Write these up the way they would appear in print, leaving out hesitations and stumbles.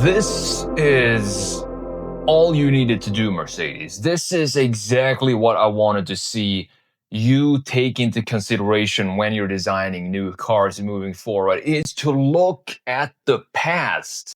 This is all you needed to do, Mercedes. This is exactly what I wanted to see you take into consideration when you're designing new cars moving forward, is to look at the past.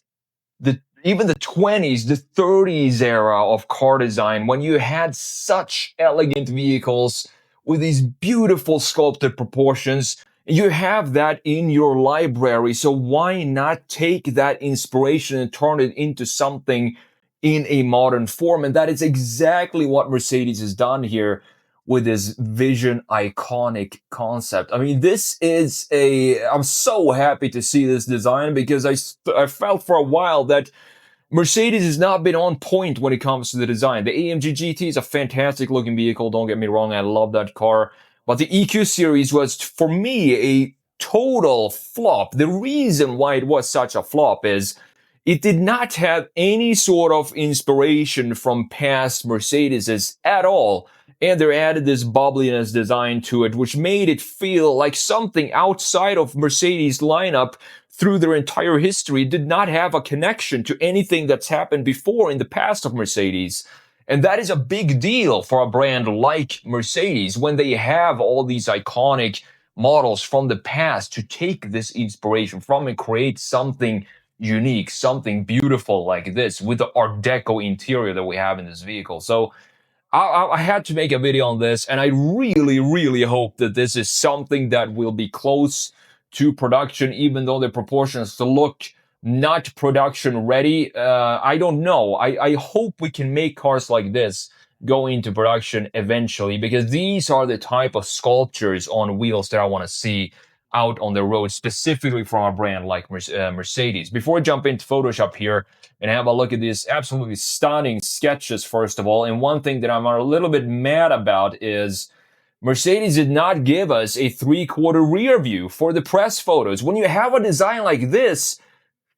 Even the 20s, the 30s era of car design, when you had such elegant vehicles with these beautiful sculpted proportions. You have that in your library, so why not take that inspiration and turn it into something in a modern form? And that is exactly what Mercedes has done here with this Vision iconic concept. I mean, I'm so happy to see this design, because I felt for a while that Mercedes has not been on point when it comes to the design. The AMG GT is a fantastic looking vehicle, don't get me wrong, I love that car. But the EQ series was, for me, a total flop. The reason why it was such a flop is it did not have any sort of inspiration from past Mercedeses at all. And they added this bubbliness design to it, which made it feel like something outside of Mercedes lineup through their entire history. Did not have a connection to anything that's happened before in the past of Mercedes. And that is a big deal for a brand like Mercedes, when they have all these iconic models from the past, to take this inspiration from and create something unique, something beautiful like this with the Art Deco interior that we have in this vehicle. So I had to make a video on this, and I really, really hope that this is something that will be close to production, even though the proportions look not production ready. I don't know. I hope we can make cars like this go into production eventually, because these are the type of sculptures on wheels that I want to see out on the road, specifically from a brand like Mercedes. Before I jump into Photoshop here and have a look at these absolutely stunning sketches, first of all, and one thing that I'm a little bit mad about is Mercedes did not give us a 3/4 rear view for the press photos. When you have a design like this,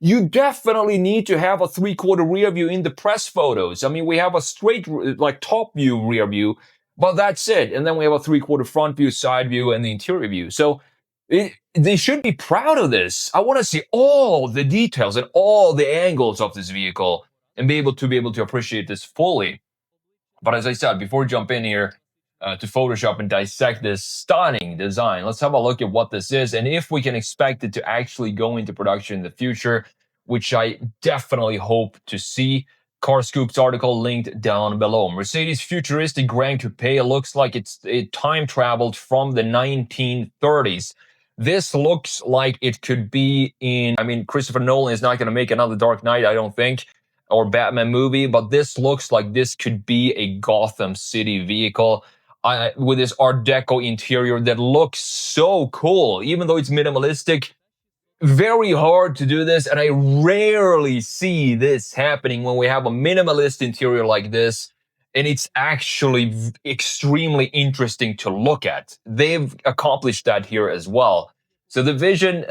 you definitely need to have a 3/4 rear view in the press photos. I mean, we have a straight, like, top view rear view, but that's it. And then we have a 3/4 front view, side view, and the interior view. So they should be proud of this. I want to see all the details and all the angles of this vehicle and be able to appreciate this fully. But as I said, before we jump in here to Photoshop and dissect this stunning design, let's have a look at what this is and if we can expect it to actually go into production in the future, which I definitely hope to see. Car Scoop's article linked down below. Mercedes futuristic Grand Coupe looks like it time traveled from the 1930s. This looks like it could be in, I mean, Christopher Nolan is not going to make another Dark Knight, I don't think, or Batman movie, but this looks like this could be a Gotham City vehicle with this Art Deco interior that looks so cool, even though it's minimalistic. Very hard to do this, and I rarely see this happening when we have a minimalist interior like this, and it's actually extremely interesting to look at. They've accomplished that here as well. So the Vision,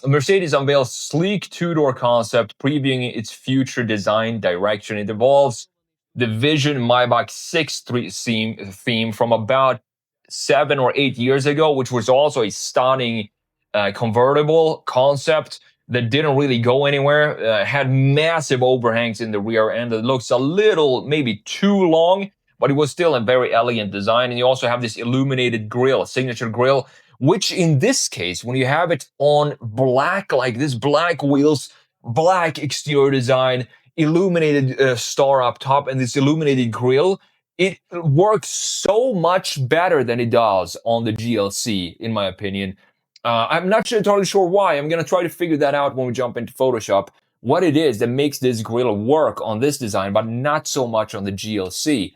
Mercedes unveils sleek two-door concept, previewing its future design direction. It evolves the Vision Maybach 6 theme from about 7 or 8 years ago, which was also a stunning convertible concept that didn't really go anywhere. Had massive overhangs in the rear end. It looks a little, maybe too long, but it was still a very elegant design. And you also have this illuminated grille, signature grille, which in this case, when you have it on black, like this, black wheels, black exterior design, illuminated star up top, and this illuminated grille, it works so much better than it does on the GLC, in my opinion. I'm not entirely sure why. I'm going to try to figure that out when we jump into Photoshop, what it is that makes this grille work on this design, but not so much on the GLC.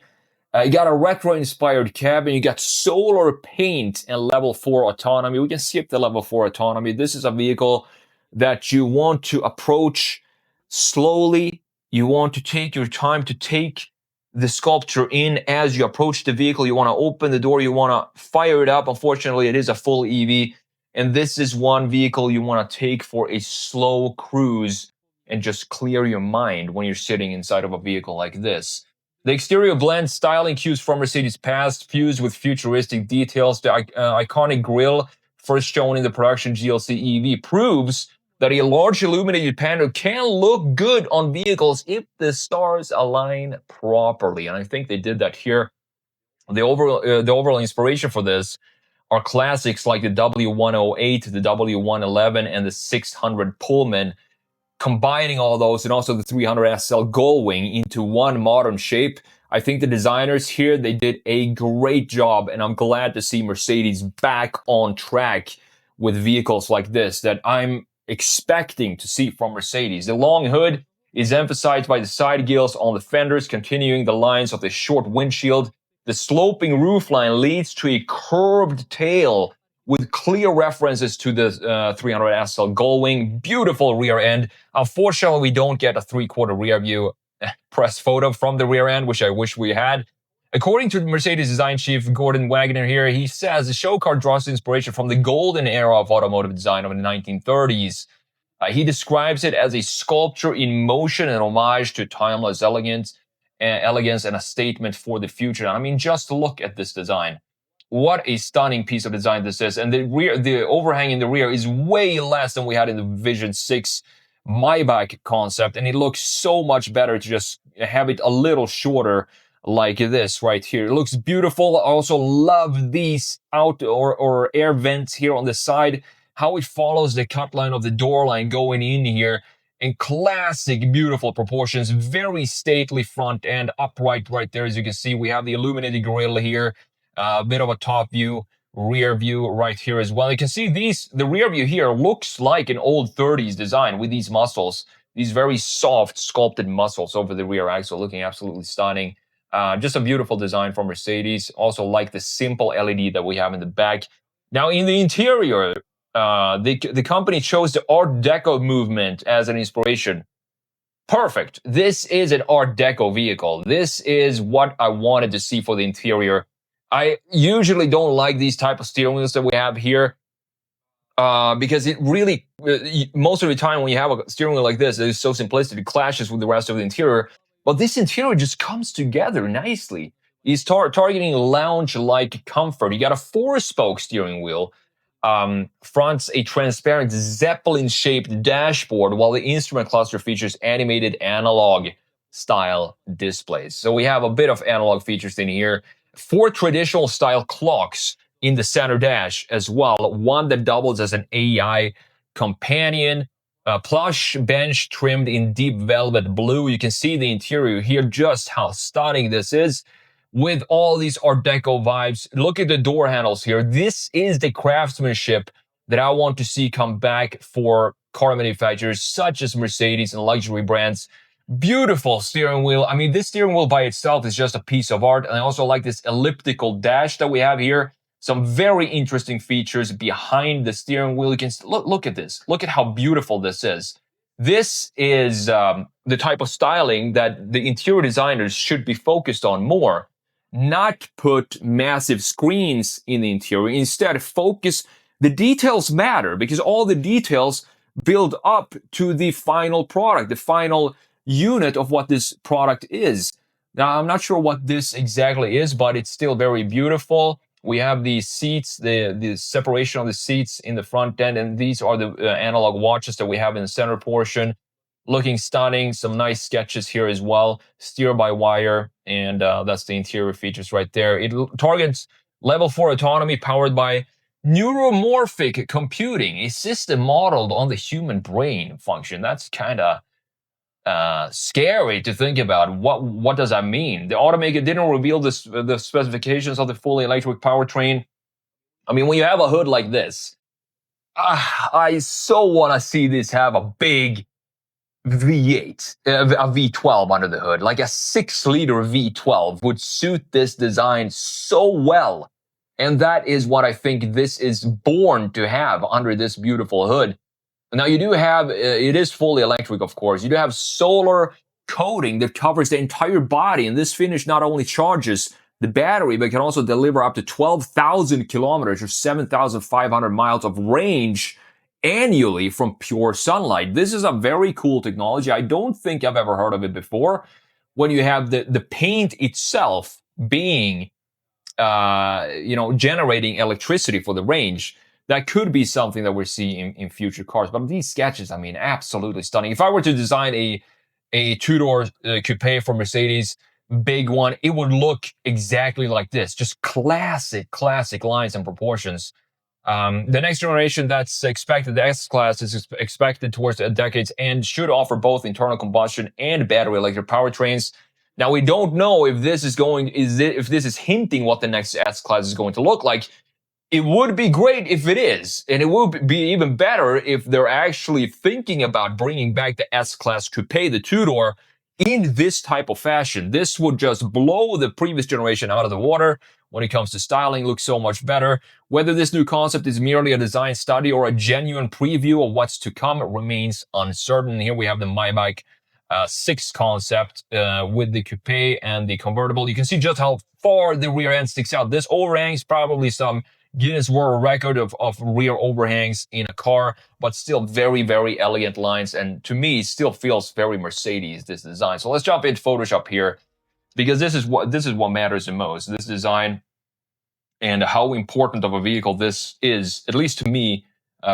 You got a retro-inspired cabin, you got solar paint and level 4 autonomy. We can skip the level 4 autonomy. This is a vehicle that you want to approach slowly. You want to take your time to take the sculpture in as you approach the vehicle. You want to open the door, you want to fire it up. Unfortunately, it is a full EV. And this is one vehicle you want to take for a slow cruise and just clear your mind when you're sitting inside of a vehicle like this. The exterior blends styling cues from Mercedes' past, fused with futuristic details. The iconic grille, first shown in the production GLC EV, proves that a large illuminated panel can look good on vehicles if the stars align properly. And I think they did that here. The overall inspiration for this are classics like the W108, the W111, and the 600 Pullman, combining all those and also the 300 SL Gullwing into one modern shape. I think the designers here, they did a great job, and I'm glad to see Mercedes back on track with vehicles like this that I'm expecting to see from Mercedes. The long hood is emphasized by the side gills on the fenders, continuing the lines of the short windshield. The sloping roofline leads to a curved tail with clear references to the 300 SL Gullwing. Beautiful rear end. Unfortunately, we don't get a 3/4 rear view press photo from the rear end, which I wish we had. According to Mercedes design chief Gordon Wagener here, he says the show car draws inspiration from the golden era of automotive design of the 1930s. He describes it as a sculpture in motion, an homage to timeless elegance and a statement for the future. I mean, just look at this design. What a stunning piece of design this is. And the overhang in the rear is way less than we had in the Vision 6 Maybach concept. And it looks so much better to just have it a little shorter like this right here. It looks beautiful. I also love these out or air vents here on the side, how it follows the cut line of the door line going in here. In classic, beautiful proportions, very stately front end, upright right there. As you can see, we have the illuminated grille here. A bit of a top view, rear view right here as well. You can see the rear view here looks like an old 30s design with these muscles, these very soft sculpted muscles over the rear axle, looking absolutely stunning. Just a beautiful design from Mercedes. Also like the simple LED that we have in the back. Now in the interior, the company chose the Art Deco movement as an inspiration. Perfect. This is an Art Deco vehicle. This is what I wanted to see for the interior. I usually don't like these type of steering wheels that we have here because it really, most of the time when you have a steering wheel like this, it is so simplistic, it clashes with the rest of the interior. But this interior just comes together nicely. It's targeting lounge-like comfort. You got a 4-spoke steering wheel. Fronts a transparent Zeppelin-shaped dashboard, while the instrument cluster features animated analog style displays. So we have a bit of analog features in here. 4 traditional style clocks in the center dash as well. One that doubles as an AI companion. A plush bench trimmed in deep velvet blue. You can see the interior here, just how stunning this is with all these Art Deco vibes. Look at the door handles here. This is the craftsmanship that I want to see come back for car manufacturers such as Mercedes and luxury brands. Beautiful steering wheel. I mean, this steering wheel by itself is just a piece of art. And I also like this elliptical dash that we have here. Some very interesting features behind the steering wheel. You can look at this. Look at how beautiful this is. This is the type of styling that the interior designers should be focused on more. Not put massive screens in the interior. Instead, focus. The details matter because all the details build up to the final product, the final unit of what this product is. Now, I'm not sure what this exactly is, but it's still very beautiful. We have the seats, the separation of the seats in the front end, and these are the analog watches that we have in the center portion. Looking stunning. Some nice sketches here as well. Steer-by-wire, and that's the interior features right there. It targets level 4 autonomy powered by neuromorphic computing, a system modeled on the human brain function. That's kind of scary to think about. What does that mean? The automaker didn't reveal the specifications of the fully electric powertrain. I mean, when you have a hood like this, I so want to see this have a big V8, a V12 under the hood. Like a 6-liter V12 would suit this design so well. And that is what I think this is born to have under this beautiful hood. Now you do have, it is fully electric, of course. You do have solar coating that covers the entire body. And this finish not only charges the battery, but can also deliver up to 12,000 kilometers or 7,500 miles of range annually from pure sunlight. This is a very cool technology. I don't think I've ever heard of it before. When you have the paint itself being, generating electricity for the range, that could be something that we're seeing in future cars. But these sketches, I mean, absolutely stunning. If I were to design a two-door coupe for Mercedes, big one, it would look exactly like this. Just classic lines and proportions. The next generation that's expected, the S-Class, is expected towards the decade's end, should offer both internal combustion and battery electric powertrains. Now, we don't know if this is hinting what the next S-Class is going to look like. It would be great if it is, and it would be even better if they're actually thinking about bringing back the S-Class Coupe, the two-door, in this type of fashion. This would just blow the previous generation out of the water. When it comes to styling, looks so much better. Whether this new concept is merely a design study or a genuine preview of what's to come remains uncertain. Here we have the Maybach 6 concept with the coupe and the convertible. You can see just how far the rear end sticks out. This overhangs probably some Guinness World Record of rear overhangs in a car, but still very elegant lines. And to me, still feels very Mercedes, this design. So let's jump into Photoshop here, because this is what matters the most. This design and how important of a vehicle this is, at least to me,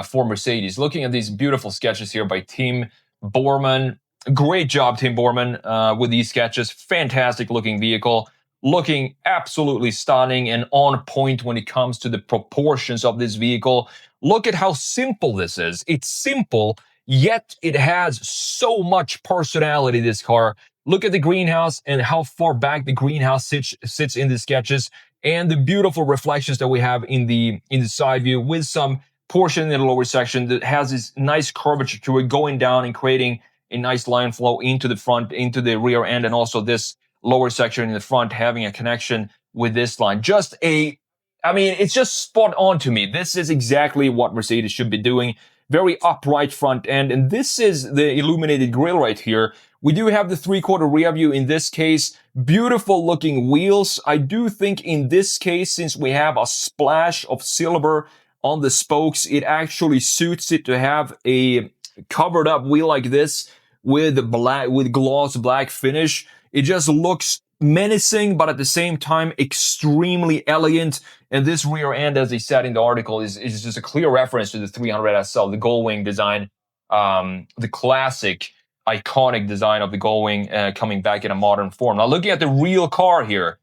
for Mercedes. Looking at these beautiful sketches here by Tim Borman. Great job, Tim Borman, with these sketches. Fantastic looking vehicle. Looking absolutely stunning and on point when it comes to the proportions of this vehicle. Look at how simple this is. It's simple, yet it has so much personality, this car. Look at the greenhouse and how far back the greenhouse sits in the sketches, and the beautiful reflections that we have in the side view, with some portion in the lower section that has this nice curvature to it, going down and creating a nice line flow into the front, into the rear end, and also this lower section in the front having a connection with this line. It's just spot on to me. This is exactly what Mercedes should be doing. Very upright front end. And this is the illuminated grille right here. We do have the 3/4 rear view in this case. Beautiful looking wheels. I do think in this case, since we have a splash of silver on the spokes, it actually suits it to have a covered up wheel like this with gloss black finish. It just looks menacing, but at the same time, extremely elegant. And this rear end, as they said in the article, is just a clear reference to the 300 SL, the Gullwing design, the classic, iconic design of the Gullwing coming back in a modern form. Now, looking at the real car here,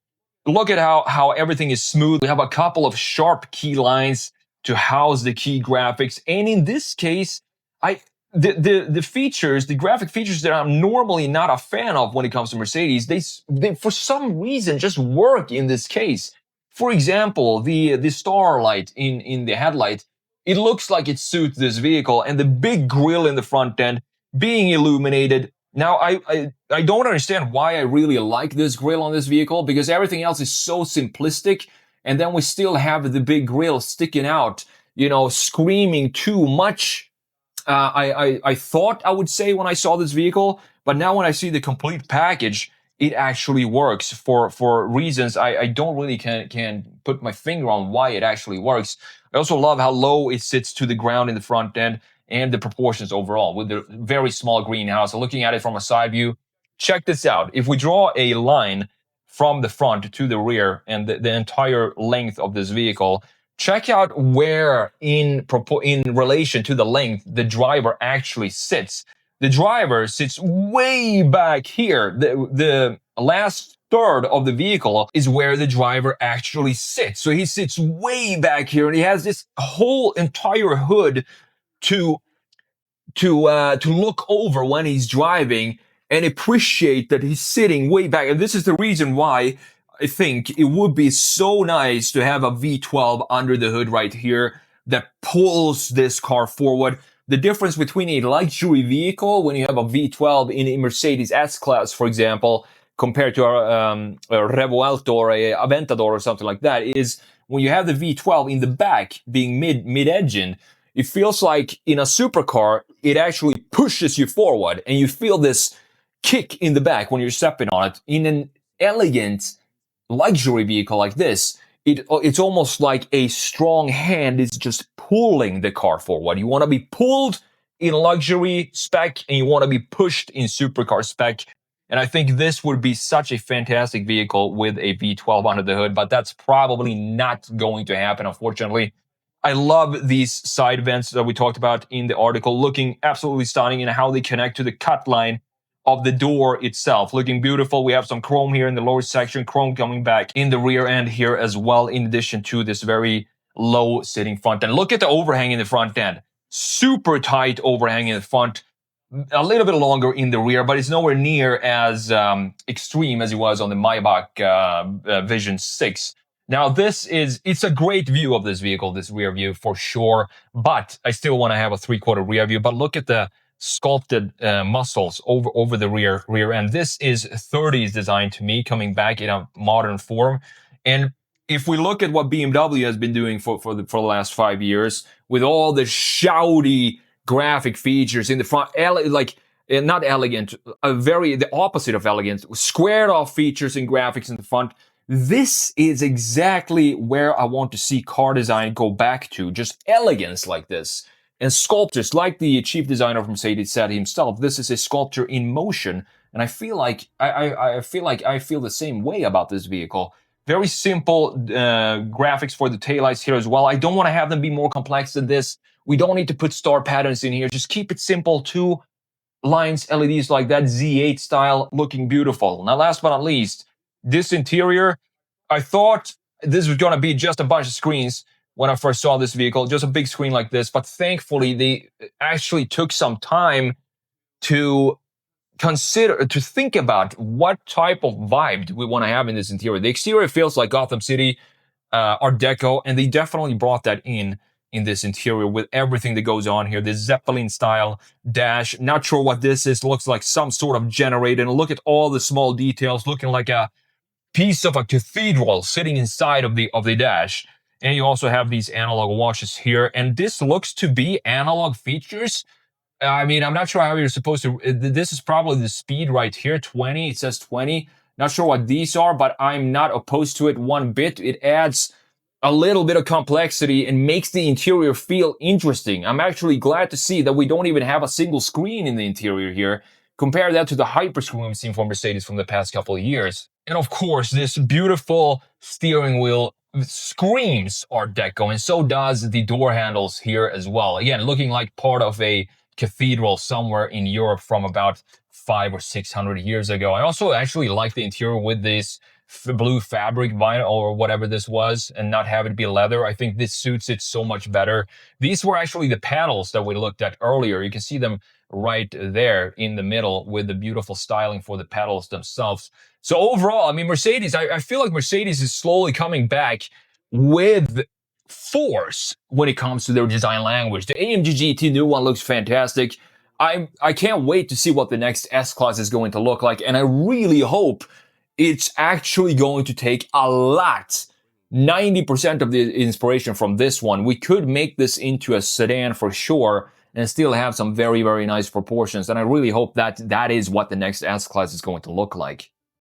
look at how everything is smooth. We have a couple of sharp key lines to house the key graphics. And in this case, the features, the graphic features that I'm normally not a fan of when it comes to Mercedes, they for some reason just work in this case. For example, the star light in the headlight, it looks like it suits this vehicle, and the big grille in the front end being illuminated. Now, I don't understand why I really like this grille on this vehicle, because everything else is so simplistic, and then we still have the big grille sticking out, screaming too much. I thought I would say when I saw this vehicle, but now when I see the complete package, it actually works for reasons I don't really can put my finger on why it actually works. I also love how low it sits to the ground in the front end and the proportions overall with the very small greenhouse. So looking at it from a side view, check this out. If we draw a line from the front to the rear and the entire length of this vehicle, check out where in relation to the length the driver actually sits. The driver sits way back here. The last third of the vehicle is where the driver actually sits. So he sits way back here, and he has this whole entire hood to look over when he's driving and appreciate that he's sitting way back. And this is the reason why I think it would be so nice to have a V12 under the hood right here that pulls this car forward. The difference between a luxury vehicle, when you have a V12 in a Mercedes S-Class, for example, compared to a Revuelto or a Aventador or something like that, is when you have the V12 in the back being mid-engine, it feels like in a supercar, it actually pushes you forward, and you feel this kick in the back when you're stepping on it. In an elegant luxury vehicle like this, it's almost like a strong hand is just pulling the car forward. You want to be pulled in luxury spec and you want to be pushed in supercar spec. And I think this would be such a fantastic vehicle with a V12 under the hood, but that's probably not going to happen, unfortunately. I love these side vents that we talked about in the article, looking absolutely stunning and how they connect to the cut line of the door itself. Looking beautiful. We have some chrome here in the lower section, chrome coming back in the rear end here as well, in addition to this very low sitting front end. Look at the overhang in the front end. Super tight overhang in the front. A little bit longer in the rear, but it's nowhere near as extreme as it was on the Maybach Vision 6. Now, it's a great view of this vehicle, this rear view for sure, but I still want to have a 3/4 rear view. But look at the sculpted muscles over the rear end. This is 30s design to me, coming back in a modern form. And if we look at what BMW has been doing for the last 5 years, with all the shouty graphic features in the front, not elegant, the opposite of elegant, squared off features and graphics in the front. This is exactly where I want to see car design go back to, just elegance like this. And sculptures, like the chief designer of Mercedes said himself, this is a sculpture in motion. And I feel like I feel the same way about this vehicle. Very simple graphics for the taillights here as well. I don't want to have them be more complex than this. We don't need to put star patterns in here. Just keep it simple. 2 lines, LEDs like that, Z8 style, looking beautiful. Now, last but not least, this interior, I thought this was going to be just a bunch of screens when I first saw this vehicle, just a big screen like this. But thankfully, they actually took some time to think about what type of vibe do we want to have in this interior. The exterior feels like Gotham City, Art Deco, and they definitely brought that in this interior with everything that goes on here. This Zeppelin style dash, not sure what this is, looks like some sort of generator. And look at all the small details, looking like a piece of a cathedral sitting inside of the dash. And you also have these analog watches here, and this looks to be analog features. I mean, I'm not sure how you're supposed to. This is probably the speed right here, 20. It says 20. Not sure what these are, but I'm not opposed to it one bit. It adds a little bit of complexity and makes the interior feel interesting. I'm actually glad to see that we don't even have a single screen in the interior here. Compare that to the hyperscreen we've seen from Mercedes from the past couple of years. And of course, this beautiful steering wheel screams Art Deco, and so does the door handles here as well. Again, looking like part of a cathedral somewhere in Europe from about 500 or 600 years ago. I also actually like the interior with this blue fabric vinyl or whatever this was, and not have it be leather. I think this suits it so much better. These were actually the panels that we looked at earlier. You can see them right there in the middle with the beautiful styling for the pedals themselves. So overall, I mean, Mercedes, I feel like Mercedes is slowly coming back with force when it comes to their design language. The AMG GT new one looks fantastic. I can't wait to see what the next S-Class is going to look like, and I really hope it's actually going to take a lot, 90% of the inspiration from this one. We could make this into a sedan for sure and still have some very, very nice proportions. And I really hope that is what the next S-Class is going to look like.